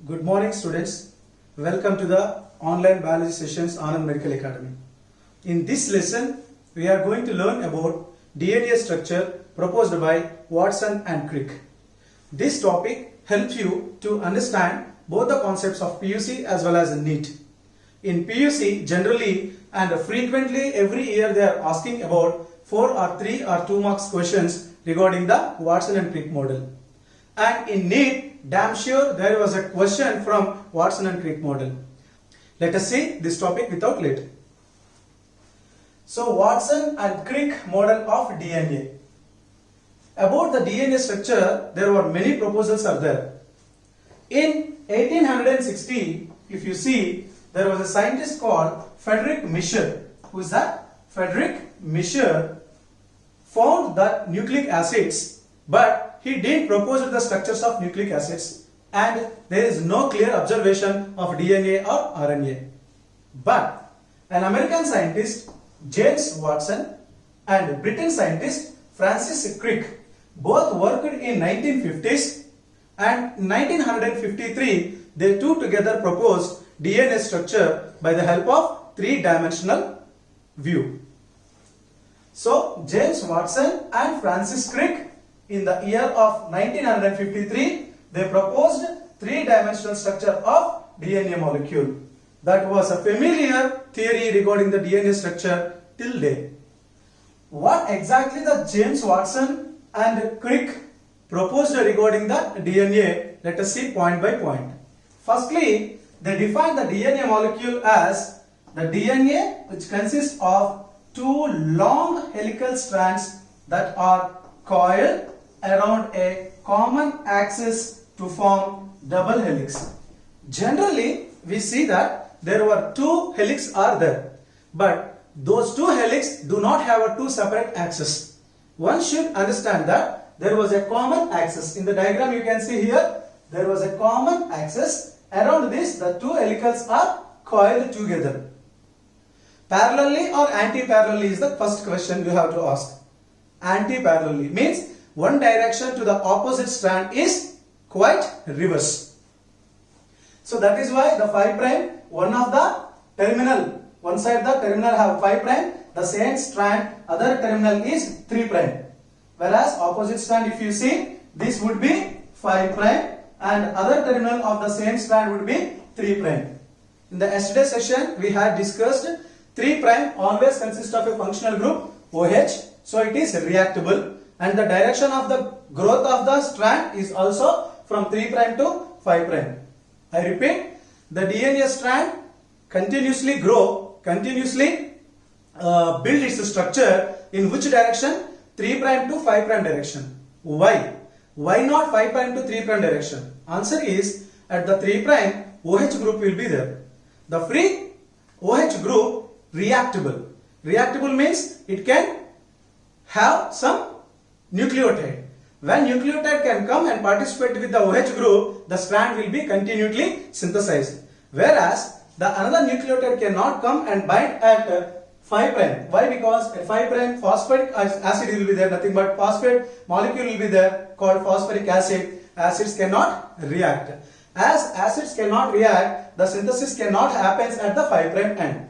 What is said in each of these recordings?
Good morning students. Welcome to the online biology sessions Anand Medical Academy. In this lesson, we are going to learn about DNA structure proposed by Watson and Crick. This topic helps you to understand both the concepts of PUC as well as NEET. In PUC, generally and frequently every year they are asking about 4 or 3 or 2 marks questions regarding the Watson and Crick model. And in NEET, damn sure there was a question from Watson and Crick model. Let us see this topic without late. So Watson and Crick model of DNA. About the DNA structure, there were many proposals are there. In 1860, if you see, there was a scientist called Friedrich Miescher. Who is that? Friedrich Miescher found that nucleic acids, but he didn't propose the structures of nucleic acids, and there is no clear observation of DNA or RNA. But an American scientist, James Watson, and British scientist Francis Crick both worked in 1950s, and in 1953 they two together proposed DNA structure by the help of three-dimensional view. So James Watson and Francis Crick in the year of 1953 they proposed three-dimensional structure of DNA molecule. That was a familiar theory regarding the DNA structure till date. What exactly the James Watson and Crick proposed regarding the DNA, let us see point by point. Firstly, they defined the DNA molecule as the DNA which consists of two long helical strands that are coiled around a common axis to form double helix. Generally, we see that there were two helix are there, but those two helix do not have a two separate axes. One should understand that there was a common axis. In the diagram you can see here, there was a common axis. Around this, the two helicals are coiled together. Parallelly or anti-parallelly is the first question you have to ask. Anti-parallelly means one direction to the opposite strand is quite reverse. So that is why the 5 prime, one of the terminal, one side the terminal have 5 prime, the same strand other terminal is 3 prime. Whereas opposite strand, if you see, this would be 5 prime and other terminal of the same strand would be 3 prime. In the yesterday session we had discussed 3 prime always consists of a functional group OH, so it is reactable, and the direction of the growth of the strand is also from 3 prime to 5 prime. I repeat, the DNA strand continuously build its structure in which direction? 3 prime to 5 prime direction. Why? Why not 5 prime to 3 prime direction? Answer is, at the 3 prime OH group will be there. The free OH group reactable. Reactable means it can have some nucleotide. When nucleotide can come and participate with the OH group, the strand will be continually synthesized. Whereas the another nucleotide cannot come and bind at 5 prime. Why? Because at 5 prime phosphoric acid will be there, nothing but phosphate molecule will be there called phosphoric acid. Acids cannot react. As acids cannot react, the synthesis cannot happen at the 5 prime end.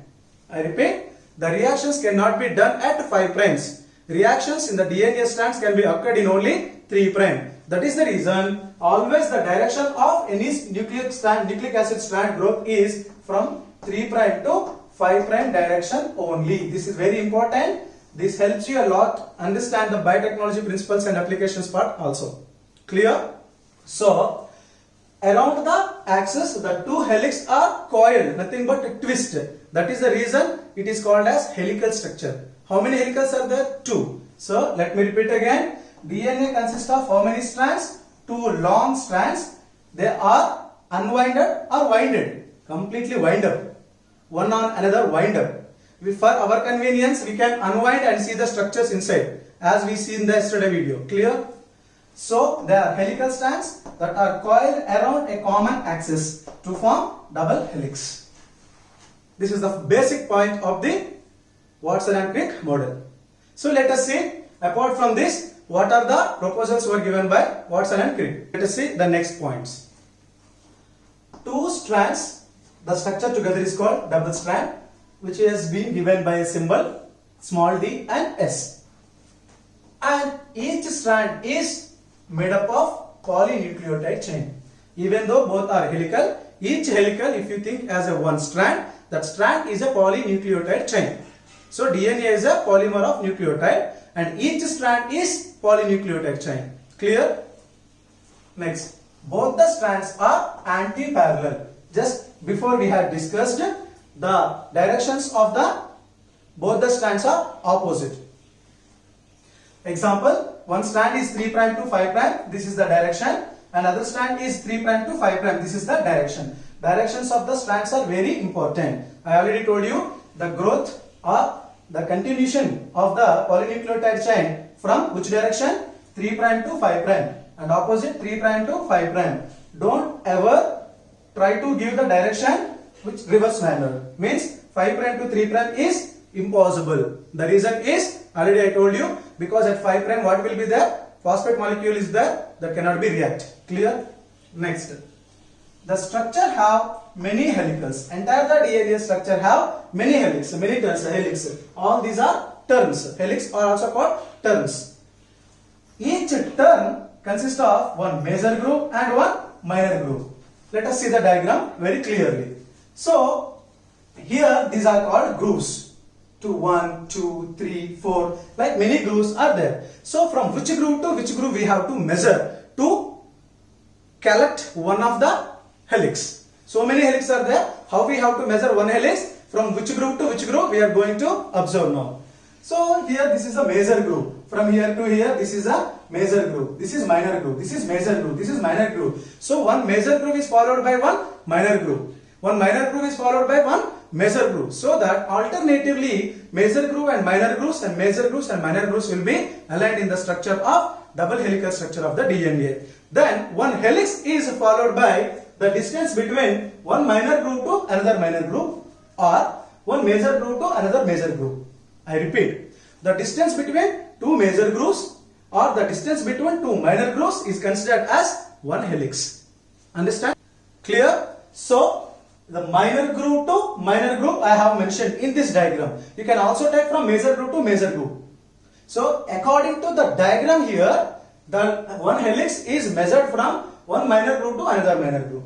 I repeat, the reactions cannot be done at 5 primes. Reactions in the DNA strands can be occurred in only 3 prime. That is the reason always the direction of any nucleic acid strand growth is from 3 prime to 5 prime direction only. This is very important. This helps you a lot understand the biotechnology principles and applications part also. Clear? So, around the axis, the two helix are coiled, nothing but a twist. That is the reason it is called as helical structure. How many helicals are there? 2. So, let me repeat again. DNA consists of how many strands? 2 long strands. They are unwinded or winded. Completely wind up. One on another wind up. For our convenience, we can unwind and see the structures inside, as we see in the yesterday video. Clear? So, there are helical strands that are coiled around a common axis to form double helix. This is the basic point of the Watson and Crick model. So, let us see, apart from this, what are the proposals were given by Watson and Crick. Let us see the next points. strands, the structure together is called double strand, which has been given by a symbol small d and s. And each strand is made up of polynucleotide chain. Even though both are helical, each helical, if you think as a one strand, that strand is a polynucleotide chain. So DNA is a polymer of nucleotide and each strand is polynucleotide chain. Clear? Next, both the strands are anti-parallel. Just before we had discussed, the directions of both the strands are opposite. Example, one strand is 3' to 5', this is the direction, and other strand is 3' to 5', this is the direction. Directions of the strands are very important. I already told you the growth or the continuation of the polynucleotide chain from which direction? 3' to 5' and opposite 3' to 5'. Don't ever try to give the direction which reverse manner. Means 5' to 3' is impossible. The reason is already I told you, because at 5' what will be there? Phosphate molecule is there that cannot be react. Clear? Next. The structure have many helicals. Entire the DNA structure have many helix, many turns, helix. All these are turns. Helix are also called turns. Each turn consists of one major groove and one minor groove. Let us see the diagram very clearly. So here these are called grooves. 2, 1, 2, 3, 4, like many grooves are there. So from which groove to which groove we have to measure to collect one of the helix. So many helix are there. How we have to measure one helix? From which groove to which groove we are going to observe now. So here this is a major groove. From here to here this is a major groove. This is minor groove. This is major groove. This is minor groove. So one major groove is followed by one minor groove. One minor groove is followed by one major groove. So that alternatively major groove and minor grooves and major grooves and minor grooves will be aligned in the structure of double helical structure of the DNA. Then one helix is followed by the distance between one minor groove to another minor groove or one major groove to another major groove. I repeat, the distance between two major grooves or the distance between two minor grooves is considered as one helix. Understand? Clear? So the minor groove to minor groove I have mentioned in this diagram. You can also take from major groove to major groove. So according to the diagram here, the one helix is measured from one minor groove to another minor groove.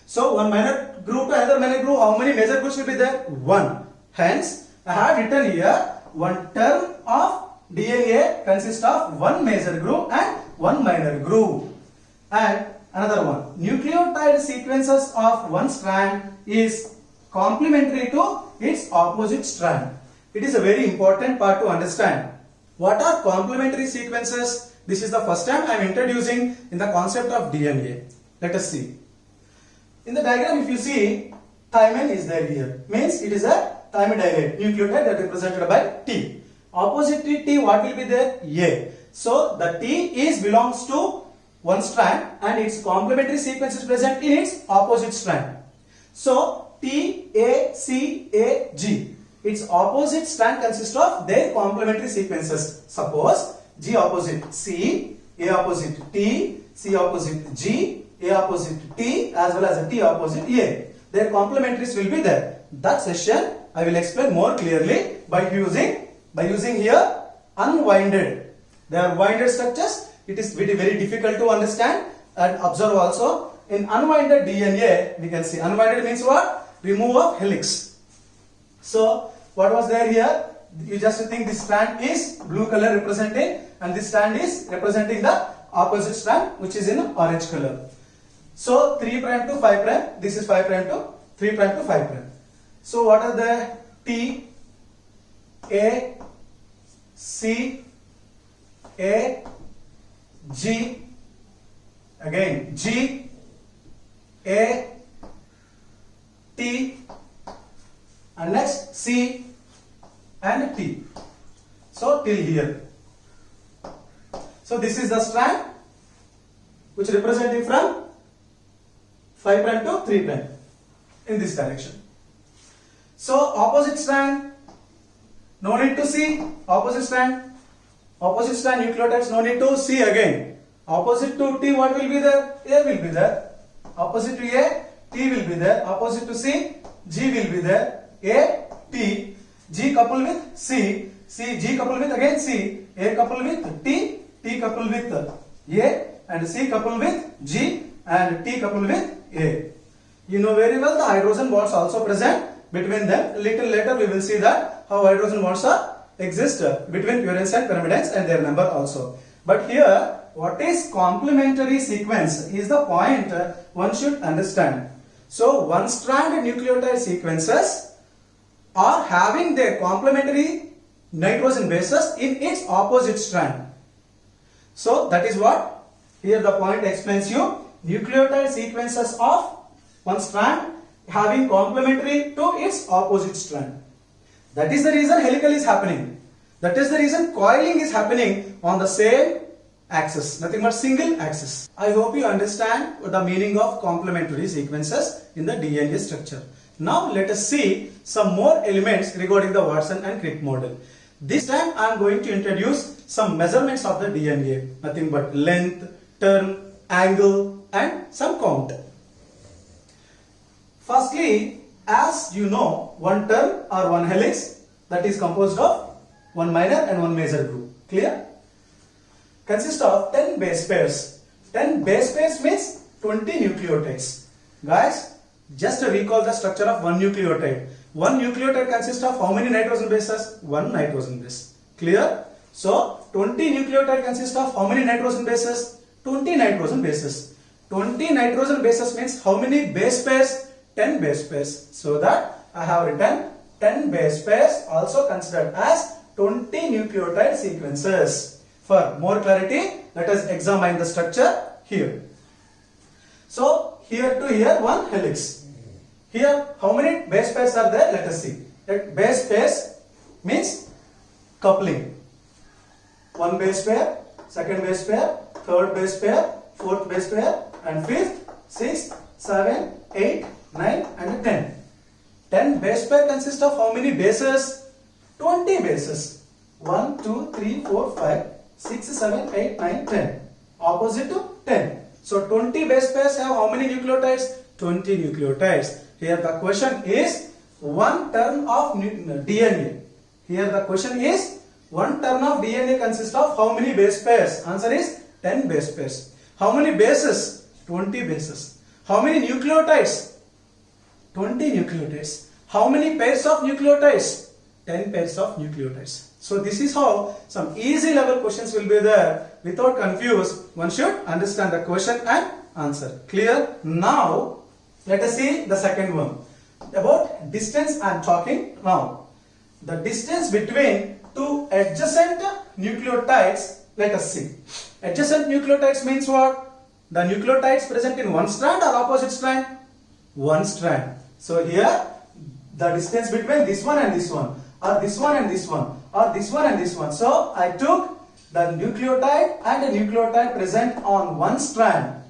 So one minor groove to another minor groove, how many major grooves will be there? One. Hence, I have written here one turn of DNA consists of one major groove and one minor groove. And another one, nucleotide sequences of one strand is complementary to its opposite strand. It is a very important part to understand. What are complementary sequences? This is the first time I am introducing in the concept of DNA. Let us see. In the diagram, if you see, thymine is there here. Means it is a thymidylate nucleotide that is represented by T. Opposite to T, what will be there? A. So the T is belongs to one strand and its complementary sequence is present in its opposite strand. So T, A, C, A, G. Its opposite strand consists of their complementary sequences. Suppose G opposite C, A opposite T, C opposite G, A opposite T as well as T opposite A. Their complementaries will be there. That session I will explain more clearly by using here unwinded. They are winded structures. It is very difficult to understand and observe also. In unwinded DNA, we can see unwinded means what? Remove of helix. So what was there here? You just think this strand is blue color representing and this strand is representing the opposite strand which is in orange color. So 3' to 5', this is 5' to 3' to 5'. So what are the T, A, C, A, G, again G, A, T, and next C and T. So till here. So this is the strand which representing from 5' to 3' in this direction. So opposite strand, no need to see. Opposite strand nucleotides, no need to see again. Opposite to T, what will be there? A will be there. Opposite to A, T will be there. Opposite to C, G will be there. A, T, G couple with C, G couple with again C, A couple with T, T couple with A, and C couple with G, and T couple with A. You know very well the hydrogen bonds also present between them. Little later we will see that how hydrogen bonds are exist between purines and pyrimidines and their number also. But here what is complementary sequence is the point one should understand. So one strand nucleotide sequences are having their complementary nitrogen bases in its opposite strand. So that is what here the point explains you. Nucleotide sequences of one strand having complementary to its opposite strand. That is the reason helical is happening. That is the reason coiling is happening on the same axis, nothing but single axis. I hope you understand the meaning of complementary sequences in the DNA structure. Now let us see some more elements regarding the Watson and Crick model. This time I am going to introduce some measurements of the DNA, nothing but length, turn, angle and some count. Firstly, as you know, one turn or one helix that is composed of one minor and one major group. Clear? Consists of 10 base pairs. 10 base pairs means 20 nucleotides. Guys, just to recall the structure of one nucleotide. One nucleotide consists of how many nitrogen bases? One nitrogen base. Clear? So, 20 nucleotide consists of how many nitrogen bases? 20 nitrogen bases. 20 nitrogen bases means how many base pairs? 10 base pairs. So that I have written 10 base pairs also considered as 20 nucleotide sequences. For more clarity, let us examine the structure here. So here to here one helix. Here how many base pairs are there? Let us see. That base pairs means coupling. One base pair, second base pair, third base pair, fourth base pair and fifth, sixth, 7, 8, 9 and 10. 10 base pair consists of how many bases? 20 bases. 1, 2, 3, 4, 5, 6, 7, 8, 9, 10. Opposite to 10. So 20 base pairs have how many nucleotides? 20 nucleotides. Here the question is one turn of DNA. Here the question is one turn of DNA consists of how many base pairs? Answer is 10 base pairs. How many bases? 20 bases. How many nucleotides? 20 nucleotides. How many pairs of nucleotides? 10 pairs of nucleotides. So this is how some easy level questions will be there. Without confuse, one should understand the question and answer. Clear? Now let us see the second one. About distance I am talking now. The distance between two adjacent nucleotides, let us see. Adjacent nucleotides means what? The nucleotides present in one strand or opposite strand? One strand. So here the distance between this one and this one, or this one and this one, or this one and this one. So I took the nucleotide and a nucleotide present on one strand.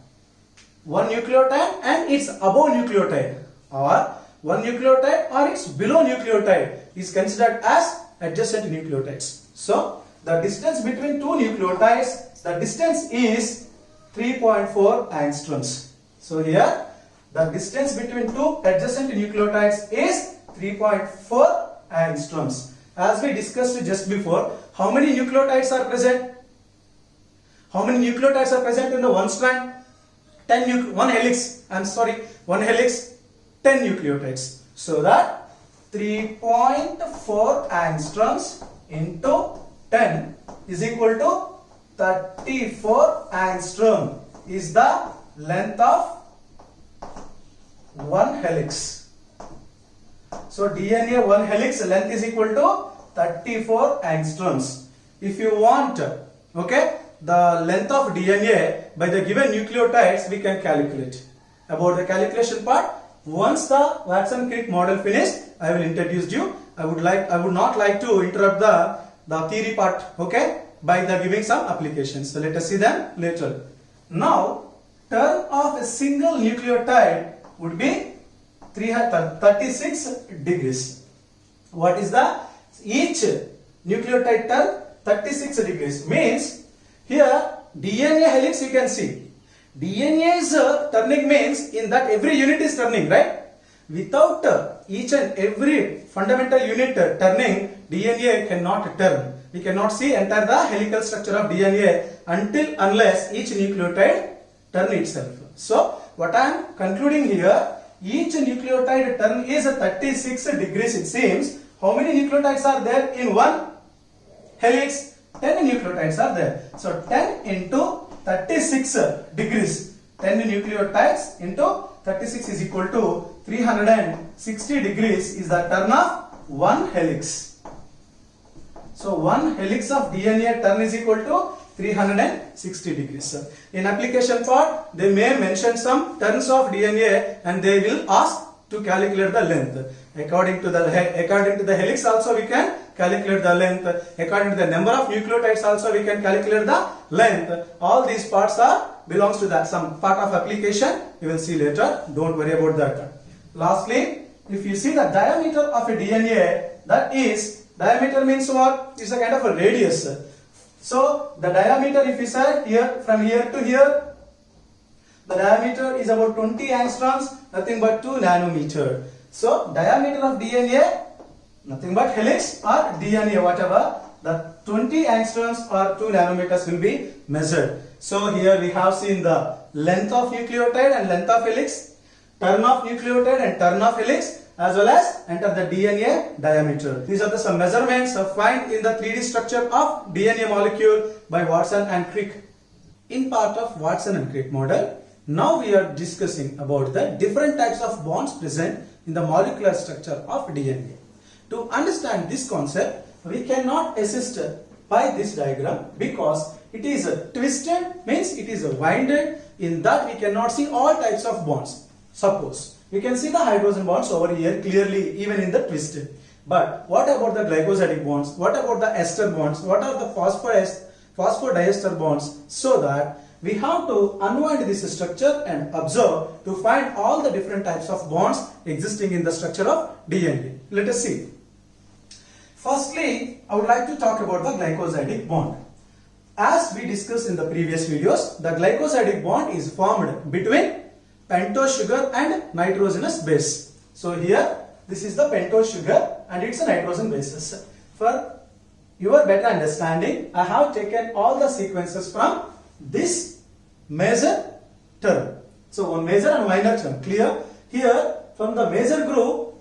One nucleotide and its above nucleotide, or one nucleotide or its below nucleotide is considered as adjacent nucleotides. So the distance between two nucleotides, the distance is 3.4 angstroms. So here the distance between two adjacent nucleotides is 3.4 angstroms. As we discussed just before, how many nucleotides are present? How many nucleotides are present in the one strand? 1 helix, one helix, 10 nucleotides. So that 3.4 angstroms into 10 is equal to 34 angstrom is the length of one helix. So DNA one helix length is equal to 34 angstroms. If you want, okay, the length of DNA by the given nucleotides, we can calculate. About the calculation part, once the Watson-Crick model finished, I will introduce you. I would not like to interrupt the theory part, okay, by the giving some applications. So let us see them later. Now, turn of a single nucleotide would be 36 degrees. What is the each nucleotide turn? 36 degrees means here DNA helix you can see. DNA's turning means in that every unit is turning, right? Without each and every fundamental unit turning, DNA cannot turn. We cannot see enter the helical structure of DNA unless each nucleotide turn itself. So what I am concluding here, each nucleotide turn is 36 degrees it seems. How many nucleotides are there in one helix? 10 nucleotides are there. So 10 into 36 degrees. 10 nucleotides into 36 is equal to 360 degrees is the turn of one helix. So one helix of DNA turn is equal to 360 degrees. In application part, they may mention some turns of DNA and they will ask to calculate the length. According to the helix also we can calculate the length. According to the number of nucleotides also we can calculate the length. All these parts belongs to that some part of application. You will see later. Don't worry about that. Lastly, if you see the diameter of a DNA, that is, diameter means what? It's a kind of a radius. So the diameter, if you say here from here to here, the diameter is about 20 angstroms, nothing but 2 nanometer. So diameter of DNA, nothing but helix or DNA, whatever, the 20 angstroms or 2 nanometers will be measured. So here we have seen the length of nucleotide and length of helix, turn of nucleotide and turn of helix, as well as enter the DNA diameter. These are the some measurements found in the 3D structure of DNA molecule by Watson and Crick. In part of Watson and Crick model, now we are discussing about the different types of bonds present in the molecular structure of DNA. To understand this concept, we cannot assist by this diagram because it is twisted, means it is winded. In that we cannot see all types of bonds. Suppose we can see the hydrogen bonds over here clearly even in the twisted. But what about the glycosidic bonds? What about the ester bonds? What are the phosphodiester bonds? So that we have to unwind this structure and observe to find all the different types of bonds existing in the structure of DNA. Let us see. Firstly, I would like to talk about the glycosidic bond. As we discussed in the previous videos, the glycosidic bond is formed between pentose sugar and nitrogenous base. So here, this is the pentose sugar and it's a nitrogen basis. For your better understanding, I have taken all the sequences from this major term. So one major and minor term, clear? Here, from the major group,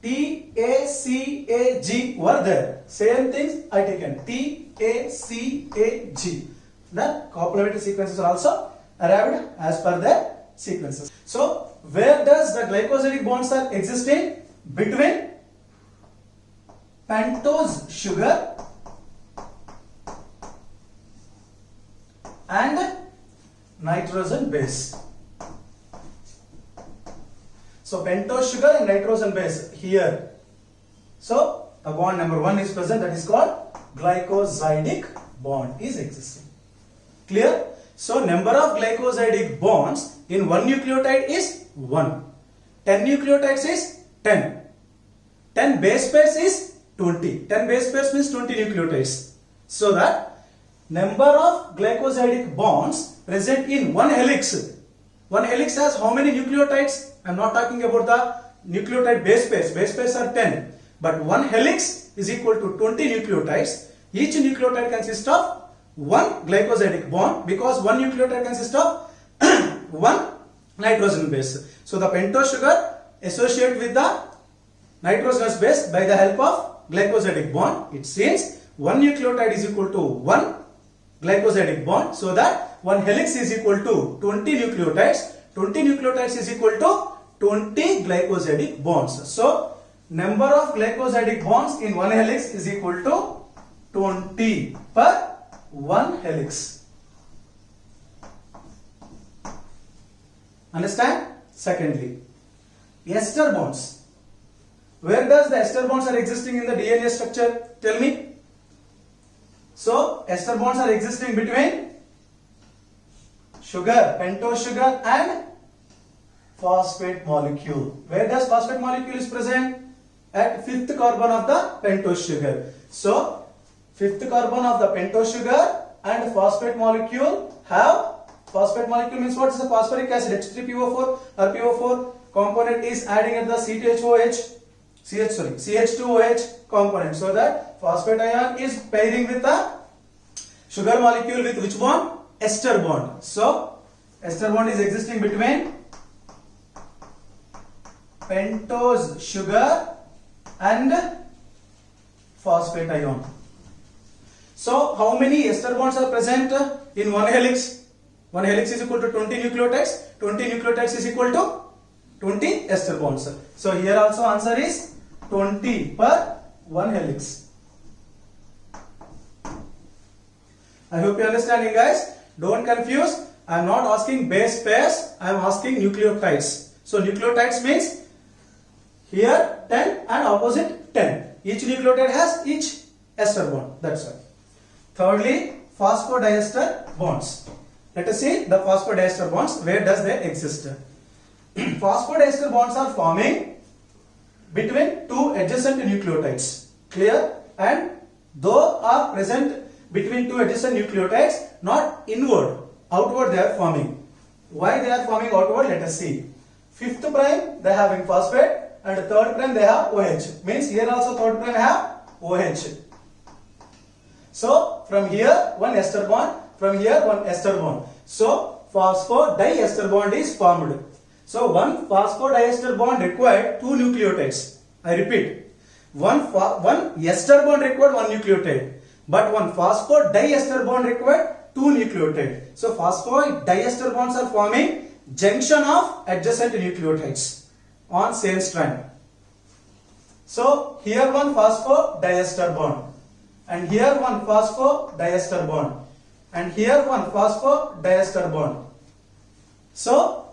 T, A, C, A, G were there. Same things I taken. T, A, C, A, G. The complementary sequences are also arrived as per their sequences. So, where does the glycosidic bonds are existing? Between pentose sugar and nitrogen base. So pentose sugar and nitrogen base here. So the bond number 1 is present, that is called glycosidic bond is existing. Clear? So number of glycosidic bonds in one nucleotide is 1. 10 nucleotides is 10. 10 base pairs is 20. 10 base pairs means 20 nucleotides. So that number of glycosidic bonds present in one helix. One helix has how many nucleotides? I am not talking about the nucleotide base pairs. Base pairs are 10. But one helix is equal to 20 nucleotides. Each nucleotide consists of one glycosidic bond because one nucleotide consists of one nitrogen base. So the pentose sugar associate with the nitrogenous base by the help of glycosidic bond. It seems one nucleotide is equal to one glycosidic bond, so that one helix is equal to 20 nucleotides. 20 nucleotides is equal to 20 glycosidic bonds. So number of glycosidic bonds in one helix is equal to 20 per one helix. Understand? Secondly, ester bonds. Where does the ester bonds are existing in the DNA structure? Tell me. So ester bonds are existing between sugar, pentose sugar and phosphate molecule. Where does phosphate molecule is present? At 5th carbon of the pentose sugar. So 5th carbon of the pentose sugar and phosphate molecule have phosphate molecule means what is the phosphoric acid H3PO4 or PO4 component is adding at the CH2OH component. So that phosphate ion is pairing with the sugar molecule with which bond? Ester bond. So ester bond is existing between pentose sugar and phosphate ion. So how many ester bonds are present in one helix? One helix is equal to 20 nucleotides. 20 nucleotides is equal to 20 ester bonds. So here also answer is 20 per one helix. I hope you are understanding, guys. Don't confuse. I am not asking base pairs. I am asking nucleotides. So nucleotides means here 10 and opposite 10. Each nucleotide has each ester bond. That's why. Thirdly, phosphodiester bonds. Let us see the phosphodiester bonds. Where does they exist? Phosphodiester bonds are forming between two adjacent nucleotides. Clear? And though are present between two adjacent nucleotides, not inward, outward they are forming. Why they are forming outward? Let us see. Fifth prime they are having phosphate and third prime they have OH. Means here also third prime have OH. So from here one ester bond, from here one ester bond. So phosphodiester bond is formed. So one phosphodiester bond required two nucleotides. I repeat, one ester bond required one nucleotide, but one phosphodiester bond required two nucleotides. So phosphodiester bonds are forming junction of adjacent nucleotides on same strand. So here one phosphodiester bond, and here one phosphodiester bond, and here one phosphodiester bond. So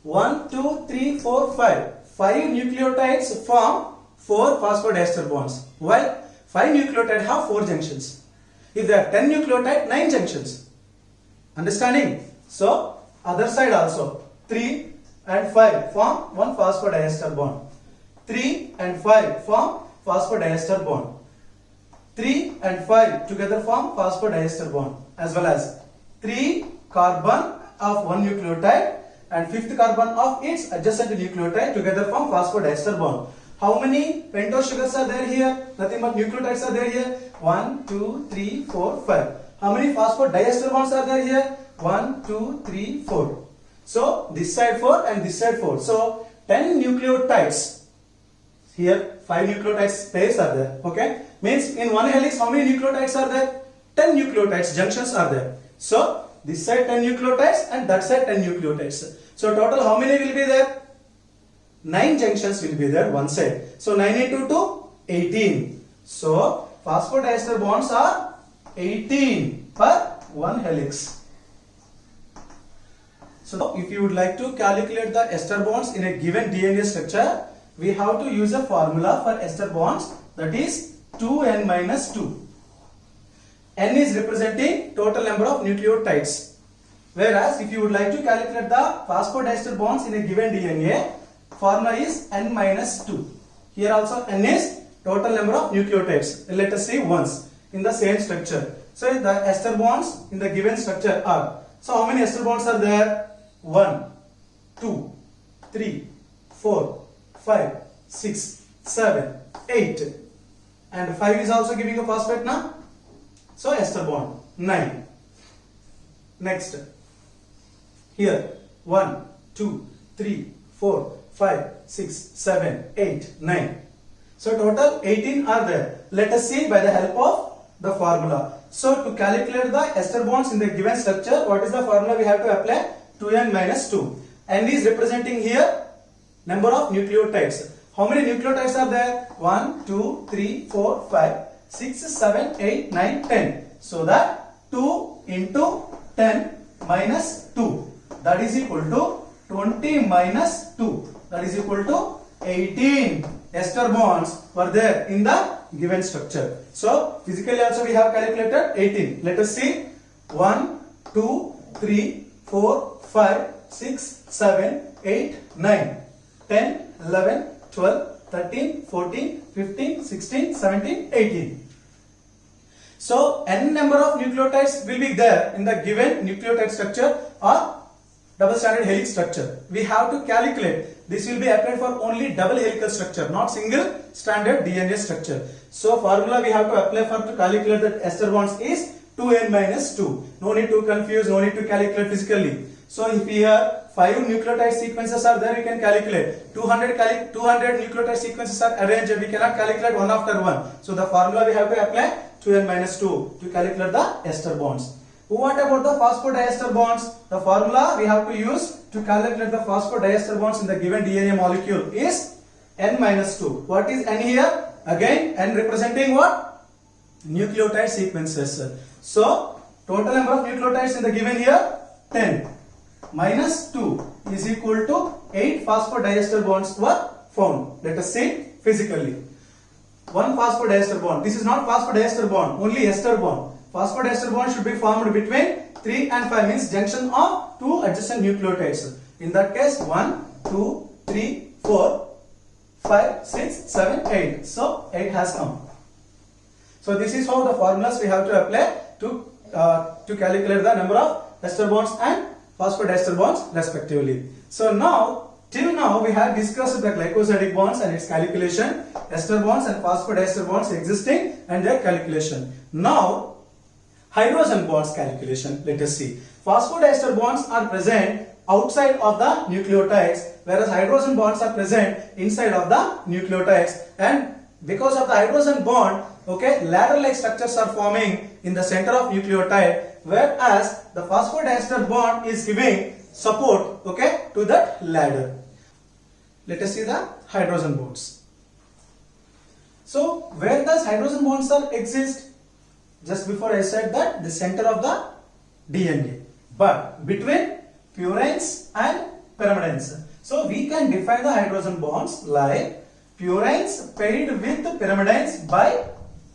1, 2, 3, 4, 5. 5 nucleotides form 4 phosphodiester bonds. While 5 nucleotides have 4 junctions. If there are 10 nucleotides, 9 junctions. Understanding? So other side also 3 and 5 form one phosphodiester bond. 3 and 5 form phosphodiester bond. 3 and 5 together form phosphodiester bond, as well as 3 carbon of one nucleotide and 5th carbon of its adjacent nucleotide together form phosphodiester bond. How many pentose sugars are there here? Nothing but nucleotides are there here. 1, 2, 3, 4, 5. How many phosphodiester bonds are there here? 1, 2, 3, 4. So this side 4 and this side 4. So 10 nucleotides. Here 5 nucleotides pairs are there. Okay. Means in one helix how many nucleotides are there? 10 nucleotides junctions are there. So this side 10 nucleotides and that side 10 nucleotides. So total how many will be there? 9 junctions will be there one side. So 9 into 2, 18. So phosphodiester bonds are 18 per one helix. So if you would like to calculate the ester bonds in a given DNA structure, we have to use a formula for ester bonds, that is 2n minus 2. N is representing total number of nucleotides. Whereas if you would like to calculate the phosphodiester bonds in a given DNA, formula is n minus 2. Here also n is total number of nucleotides. Let us see once in the same structure. So the ester bonds in the given structure are. So how many ester bonds are there? 1, 2, 3, 4, 5, 6, 7, 8. And 5 is also giving a phosphate now. So ester bond 9. Next. Here 1, 2, 3, 4, 5, 6, 7, 8, 9. So total 18 are there. Let us see by the help of the formula. So to calculate the ester bonds in the given structure, what is the formula we have to apply? 2n minus 2. N is representing here number of nucleotides. How many nucleotides are there? 1, 2, 3, 4, 5, 6, 7, 8, 9, 10. So that 2 into 10 minus 2. That is equal to 20 minus 2. That is equal to 18 ester bonds were there in the given structure. So physically also we have calculated 18. Let us see. 1, 2, 3, 4, 5, 6, 7, 8, 9, 10, 11, 12, 13, 14, 15, 16, 17, 18. So n number of nucleotides will be there in the given nucleotide structure or double stranded helix structure. We have to calculate. This will be applied for only double helical structure, not single stranded DNA structure. So formula we have to apply for to calculate that ester bonds is 2n minus 2. No need to confuse, no need to calculate physically. So if here 5 nucleotide sequences are there, we can calculate. 200 nucleotide sequences are arranged, we cannot calculate one after one. So the formula we have to apply 2n minus 2 to calculate the ester bonds. What about the phosphodiester bonds? The formula we have to use to calculate the phosphodiester bonds in the given DNA molecule is n minus 2. What is n here? Again, n representing what? Nucleotide sequences. So, total number of nucleotides in the given here 10 minus 2 is equal to 8 phosphodiester bonds were found. Let us see physically. One phosphodiester bond. This is not phosphodiester bond, only ester bond. Phosphodiester bond should be formed between 3 and 5, means junction of two adjacent nucleotides. In that case, 1, 2, 3, 4, 5, 6, 7, 8. So 8 has come. So this is how the formulas we have to apply to calculate the number of ester bonds and phosphodiester bonds respectively. So now, till now we have discussed the glycosidic bonds and its calculation, ester bonds and phosphodiester bonds existing and their calculation. Now, hydrogen bonds calculation. Let us see. Phosphodiester bonds are present outside of the nucleotides, whereas hydrogen bonds are present inside of the nucleotides, and because of the hydrogen bond, okay, ladder-like structures are forming in the center of nucleotide, whereas the phosphodiester bond is giving support, okay, to that ladder. Let us see the hydrogen bonds. So where does hydrogen bonds exist? Just before I said that the center of the DNA, but between purines and pyrimidines. So we can define the hydrogen bonds like purines paired with pyrimidines by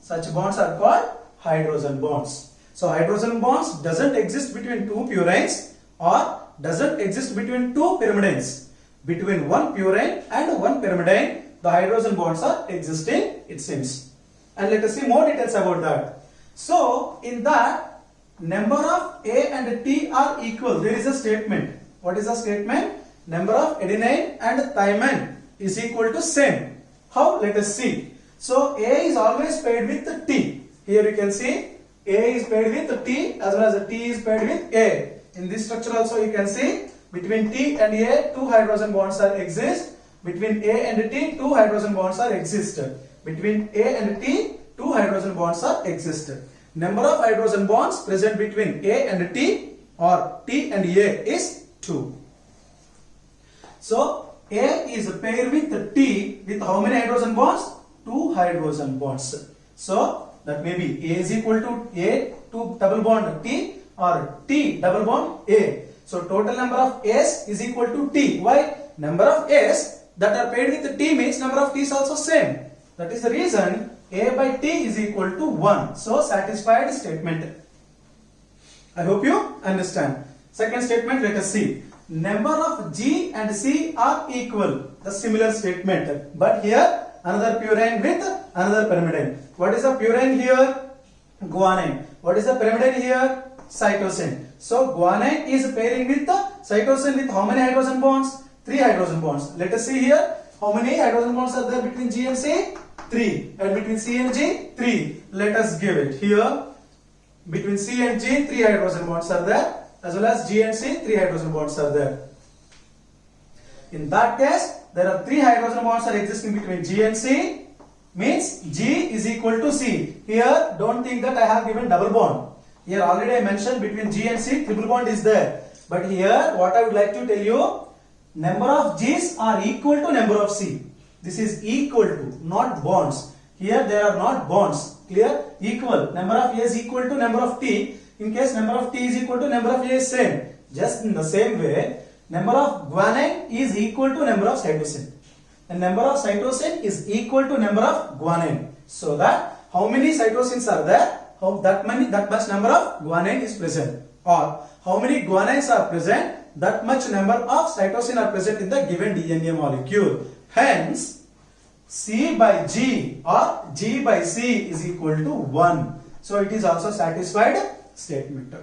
such bonds are called hydrogen bonds. So hydrogen bonds doesn't exist between two purines or doesn't exist between two pyrimidines. Between one purine and one pyrimidine, the hydrogen bonds are existing, it seems. And let us see more details about that. So, in that, number of A and T are equal. There is a statement. What is the statement? Number of adenine and thymine is equal to same. How? Let us see. So, A is always paired with T. Here you can see A is paired with T as well as T is paired with A. In this structure also you can see between T and A, two hydrogen bonds are exist. Between A and T, two hydrogen bonds are exist. Between A and T, two hydrogen bonds are exist. Number of hydrogen bonds present between A and T or T and A is 2. So A is paired with T with how many hydrogen bonds? 2 hydrogen bonds. So that may be A is equal to A, 2 double bond T, or T double bond A. So total number of A's is equal to T. Why? Number of A's that are paired with T means number of T is also same. That is the reason A by T is equal to 1. So satisfied statement. I hope you understand. Second statement, let us see. Number of G and C are equal. The similar statement. But here another purine with another pyrimidine. What is the purine here? Guanine. What is the pyrimidine here? Cytosine. So guanine is pairing with the cytosine with how many hydrogen bonds? 3 hydrogen bonds. Let us see here. How many hydrogen bonds are there between G and C? 3. And between C and G? 3. Let us give it. Here between C and G 3 hydrogen bonds are there, as well as G and C 3 hydrogen bonds are there. In that case, there are 3 hydrogen bonds are existing between G and C, means G is equal to C. Here don't think that I have given double bond. Here already I mentioned between G and C triple bond is there. But here what I would like to tell you, number of G's are equal to number of C. This is equal to, not bonds. Here there are not bonds. Clear? Equal. Number of A is equal to number of T. In case number of T is equal to number of A is same. Just in the same way, number of guanine is equal to number of cytosine. And number of cytosine is equal to number of guanine. So that how many cytosines are there? That much number of guanine is present. Or how many guanines are present? That much number of cytosine are present in the given DNA molecule. Hence, C by G or G by C is equal to 1. So it is also satisfied statement.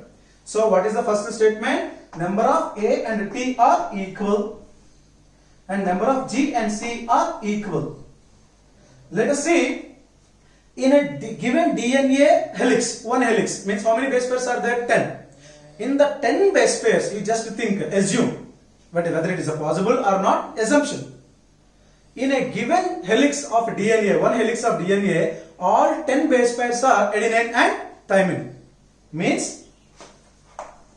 So what is the first statement? Number of A and T are equal and number of G and C are equal. Let us see, in a given DNA helix, one helix means how many base pairs are there? 10. In the 10 base pairs, you just think, assume, but whether it is a possible or not, assumption. In a given helix of DNA, one helix of DNA, all 10 base pairs are adenine and thymine. Means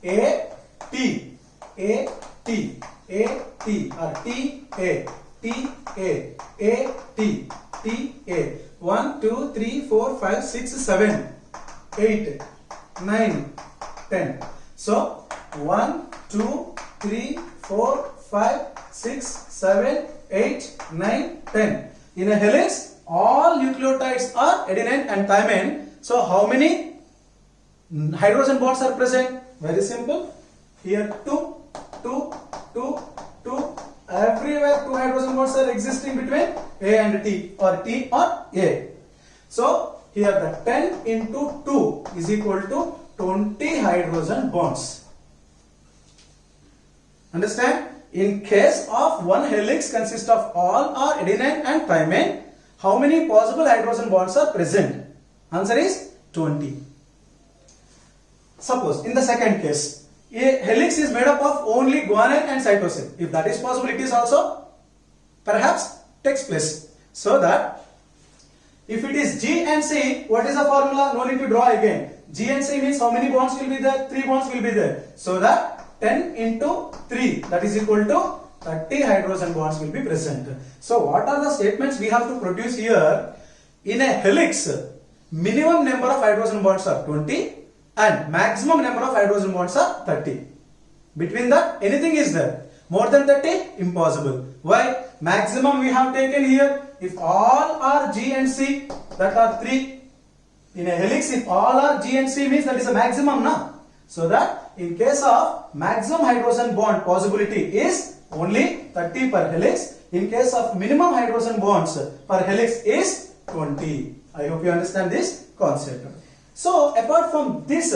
A, T, A, T, A, T, or T, A, T, A, T, T, A. 1, 2, 3, 4, 5, 6, 7, 8, 9, 10. So 1, 2, 3, 4, 5, 6, 7, 8, 9, 10. In a helix, all nucleotides are adenine and thymine. So how many hydrogen bonds are present? Very simple. Here 2, 2, 2, 2. Everywhere 2 hydrogen bonds are existing between A and T or T or A. So here the 10 into 2 is equal to 20 hydrogen bonds. Understand? In case of one helix consists of all are adenine and thymine, how many possible hydrogen bonds are present? Answer is 20. Suppose in the second case, a helix is made up of only guanine and cytosine. If that is possible, it is also perhaps takes place. So that if it is G and C, what is the formula? No need to draw again. G and C means how many bonds will be there? 3 bonds will be there. So that 10 into 3, that is equal to 30 hydrogen bonds will be present. So what are the statements we have to produce here? In a helix, minimum number of hydrogen bonds are 20 and maximum number of hydrogen bonds are 30. Between that, anything is there. More than 30, impossible. Why? Maximum we have taken here. If all are G and C, that are 3. In a helix, if all are G and C means that is a maximum, na? So that in case of maximum hydrogen bond possibility is only 30 per helix. In case of minimum hydrogen bonds per helix is 20. I hope you understand this concept. So apart from this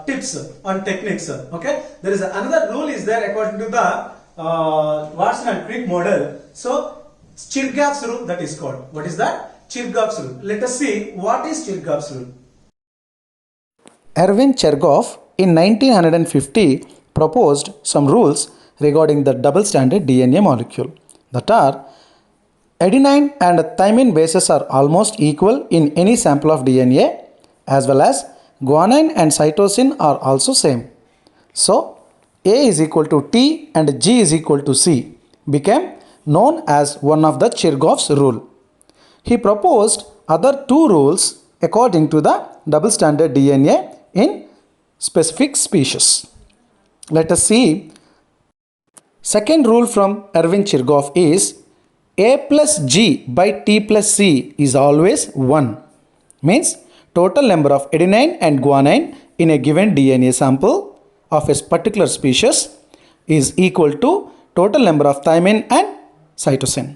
tips and techniques, okay, there is another rule is there according to the Watson and Crick model. So Kirchhoff's rule, that is called. What is that? Kirchhoff's rule. Let us see what is Kirchhoff's rule. Erwin Kirchhoff in 1950 proposed some rules regarding the double-stranded DNA molecule, that are adenine and thymine bases are almost equal in any sample of DNA, as well as guanine and cytosine are also same. So A is equal to T and G is equal to C became known as one of the Kirchhoff's rule. He proposed other 2 rules according to the double-stranded DNA in specific species. Let us see. Second rule from Erwin Kirchhoff is A plus G by T plus C is always 1. Means total number of adenine and guanine in a given DNA sample of a particular species is equal to total number of thymine and cytosine.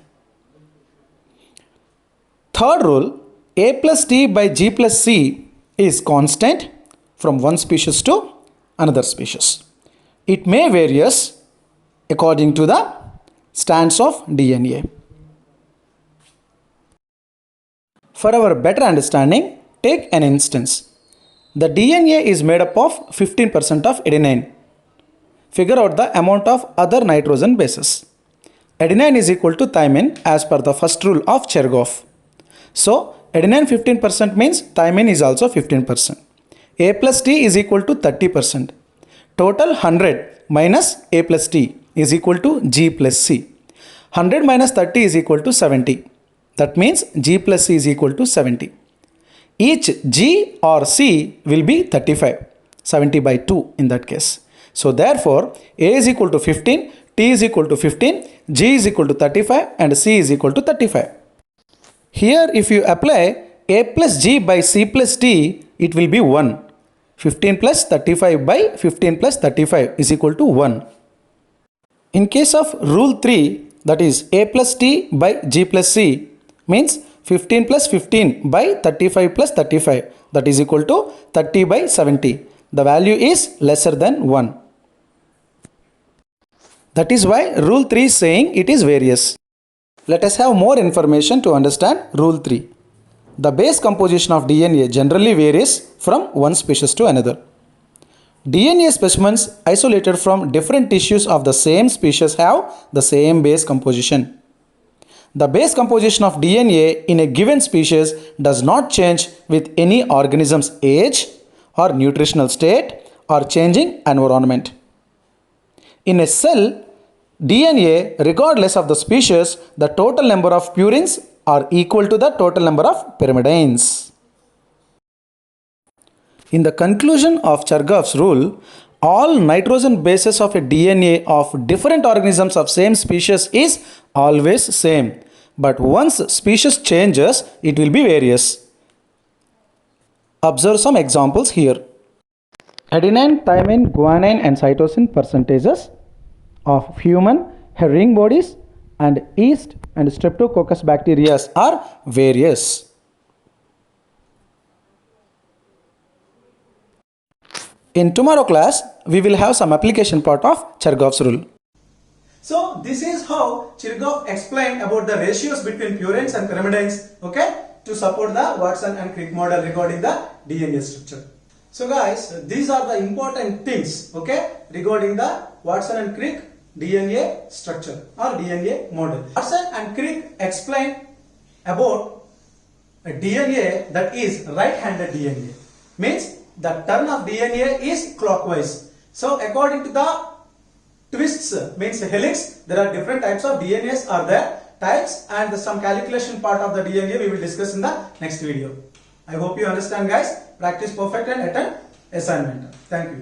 Third rule, A plus T by G plus C is constant from one species to another species. It may varies according to the strands of DNA. For our better understanding, take an instance. The DNA is made up of 15% of adenine. Figure out the amount of other nitrogen bases. Adenine is equal to thymine as per the first rule of Kirchhoff. So, adenine 15% means thymine is also 15%. A plus T is equal to 30%. Total 100 minus A plus T is equal to G plus C. 100 minus 30 is equal to 70. That means G plus C is equal to 70. Each G or C will be 35. 70 by 2 in that case. So therefore, A is equal to 15, T is equal to 15, G is equal to 35 and C is equal to 35. Here if you apply A plus G by C plus T, it will be 1. 15 plus 35 by 15 plus 35 is equal to 1. In case of rule 3, that is A plus T by G plus C, means 15 plus 15 by 35 plus 35. that is equal to 30 by 70. The value is lesser than 1. That is why rule 3 is saying it is various. Let us have more information to understand rule 3. The base composition of DNA generally varies from one species to another. DNA specimens isolated from different tissues of the same species have the same base composition. The base composition of DNA in a given species does not change with any organism's age or nutritional state or changing environment. In a cell, DNA, regardless of the species, the total number of purines are equal to the total number of pyrimidines. In the conclusion of Chargaff's rule, all nitrogen bases of a DNA of different organisms of same species is always same. But once species changes, it will be various. Observe some examples here. Adenine, thymine, guanine and cytosine percentages of human ring bodies and yeast and streptococcus bacteria are various. In tomorrow class, we will have some application part of Chargaff's rule. So this is how Chargaff explained about the ratios between purines and pyrimidines, okay, to support the Watson and Crick model regarding the DNA structure. So guys, these are the important things, okay, regarding the Watson and Crick DNA structure or DNA model. Watson and Crick explained about a DNA that is right-handed DNA. Means the turn of DNA is clockwise. So according to the twists, means helix, there are different types of DNAs are there, types, and some calculation part of the DNA we will discuss in the next video. I hope you understand guys. Practice perfect and attend assignment. Thank you.